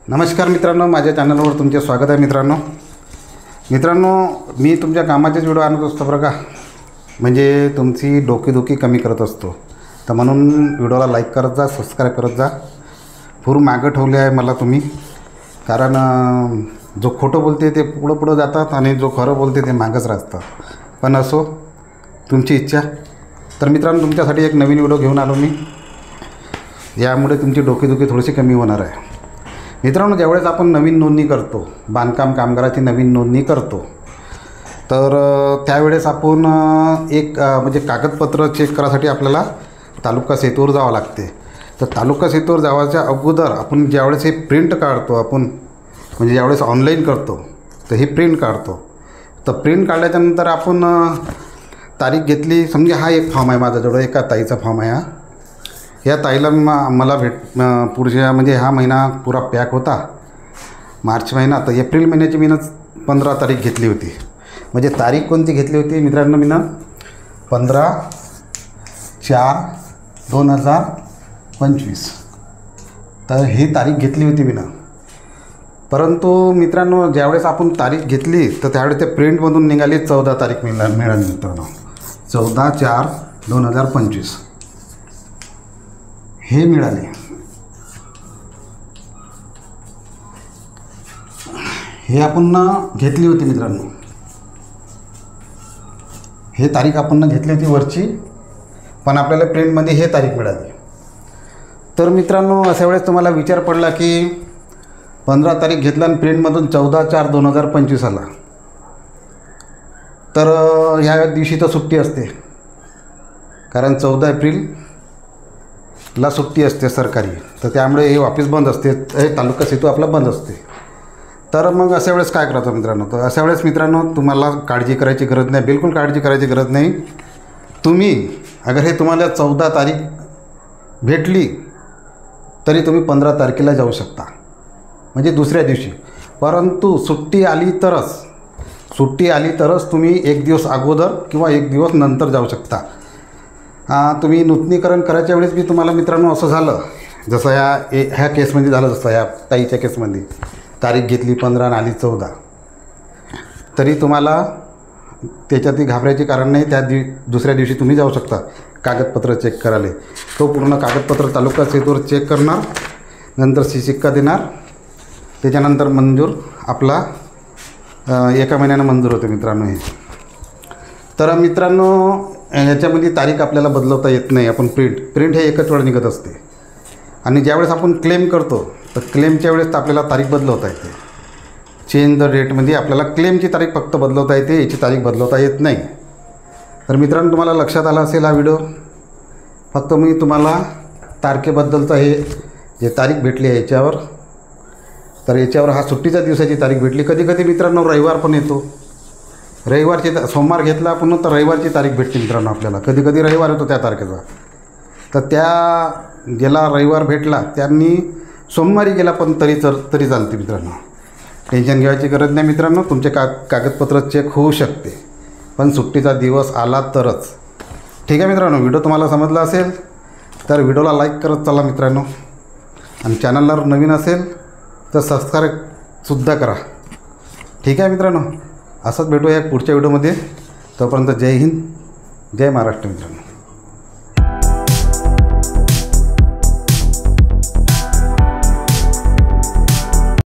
नमस्कार मित्रांनो, माझ्या चॅनलवर तुमचे स्वागत आहे। मित्रांनो मी तुमच्या कामाचेच व्हिडिओ आणत असतो बरं का, म्हणजे तुमची डोकेदुखी कमी करत असतो। तर म्हणून व्हिडिओला लाईक करत जा, सबस्क्राईब करत जा। पूर मागं ठेवले आहे मला तुम्ही, कारण जो खोटं बोलते ते पुढं जातात आणि जो खरं बोलते ते मागंच राहतात। पण असो, तुमची इच्छा। तर मित्रांनो, तुमच्यासाठी एक नवीन व्हिडिओ घेऊन आलो मी। यामुळे तुमची डोकेदुखी थोडीशी कमी होणार आहे। मित्रांनो, ज्यावेळेस आपण नवीन नोंदणी करतो, बांधकाम कामगाराची नवीन नोंदणी करतो, तर त्यावेळेस आपण एक म्हणजे कागदपत्र चेक करायसाठी आपल्याला तालुका सेतूवर जावं लागते। तर तालुका सेतूवर जावायच्या अगोदर आपण ज्यावेळेस हे प्रिंट काढतो, आपण म्हणजे ज्यावेळेस ऑनलाईन करतो तर हे प्रिंट काढतो। तर प्रिंट काढल्याच्यानंतर आपण तारीख घेतली, समजा हा एक फॉर्म आहे माझ्याजवळ, एका ताईचा फॉर्म आहे हा। या ताईला मला पुढच्या म्हणजे हा महिना पुरा पॅक होता, मार्च महिना। तर एप्रिल महिन्याची मी 15 तारीख घेतली होती। म्हणजे तारीख कोणती घेतली होती मित्रांनो, मी 15/4/2025 तर ही तारीख घेतली होती मी। परंतु मित्रांनो, ज्यावेळेस आपण तारीख घेतली तर त्यावेळेस ते प्रिंटमधून निघाली 14 तारीख मिळाली मित्रांनो, 14/4/2025 हे मिळाले। हे आपण घेतली होती मित्रांनो, हे तारीख आपण घेतली होती वरची, पण आपल्याला प्रिंटमध्ये हे तारीख मिळाली। तर मित्रांनो, अशा वेळेस तुम्हाला विचार पडला की 15 तारीख घेतला आणि प्रिंटमधून 14/4/2025 आला, तर ह्या दिवशी तर सुट्टी असते, कारण 14 एप्रिलला सुट्टी असते सरकारी। तर त्यामुळे हे ऑफिस बंद असते, हे तालुका सेतू आपला बंद असते। तर मग अशा वेळेस काय करायचं मित्रांनो? तर अशा वेळेस मित्रांनो, तुम्हाला काळजी करायची गरज नाही, बिलकुल काळजी करायची गरज नाही। तुम्ही अगर हे तुम्हाला 14 तारीख भेटली तरी तुम्ही 15 तारखेला जाऊ शकता, म्हणजे दुसऱ्या दिवशी। परंतु सुट्टी आली तरच तुम्ही एक दिवस अगोदर किंवा एक दिवस नंतर जाऊ शकता। तुम्ही नूतनीकरण करायच्या वेळेस मी तुम्हाला मित्रांनो असं झालं, जसं ह्या केसमध्ये झालं, जसं ह्या ताईच्या केसमध्ये तारीख घेतली 15 आणि आली 14, तरी तुम्हाला त्याच्यातही घाबरायचे कारण नाही। दुसऱ्या दिवशी तुम्ही जाऊ शकता कागदपत्र चेक करायला। तो पूर्ण कागदपत्र तालुका सेतूवर चेक करणार, नंतर शिक्का देणार, त्याच्यानंतर मंजूर आपला 1 महिन्यानं मंजूर होते मित्रांनो हे। तर मित्रांनो, याच्यामध्ये तारीख आपल्याला बदलवता येत नाही। आपण प्रिंट हे एकच वेळ निघत असते, आणि ज्यावेळेस आपण क्लेम करतो तर क्लेमच्या वेळेस तर आपल्याला तारीख बदलवता येते। चेंज द डेटमध्ये आपल्याला क्लेमची तारीख फक्त बदलवता येते, याची तारीख बदलवता येत नाही। तर मित्रांनो, तुम्हाला लक्षात आला असेल हा व्हिडिओ। फक्त मी तुम्हाला तारखेबद्दलचं हे जे तारीख भेटली आहे याच्यावर, तर याच्यावर हा सुट्टीच्या दिवसाची तारीख भेटली। कधी कधी मित्रांनो रविवार पण येतो, रविवारची सोमवार घेतला आपण तर रविवारची तारीख भेटते मित्रांनो आपल्याला, कधी कधी रविवार येतो त्या तारखेचा। तर त्या ज्याला रविवार भेटला त्यांनी सोमवारी गेला पण तरी चालते मित्रांनो, टेन्शन घ्यायची गरज नाही मित्रांनो। तुमचे कागदपत्र चेक होऊ शकते, पण सुट्टीचा दिवस आला तरच। ठीक आहे मित्रांनो, व्हिडिओ तुम्हाला समजला असेल तर व्हिडिओला लाईक करत चला मित्रांनो, आणि चॅनलला नवीन असेल तर सबस्क्राईबसुद्धा करा। ठीक आहे मित्रांनो, असंच भेटूया पुढच्या व्हिडिओमध्ये। तोपर्यंत जय हिंद, जय महाराष्ट्र मित्रांनो।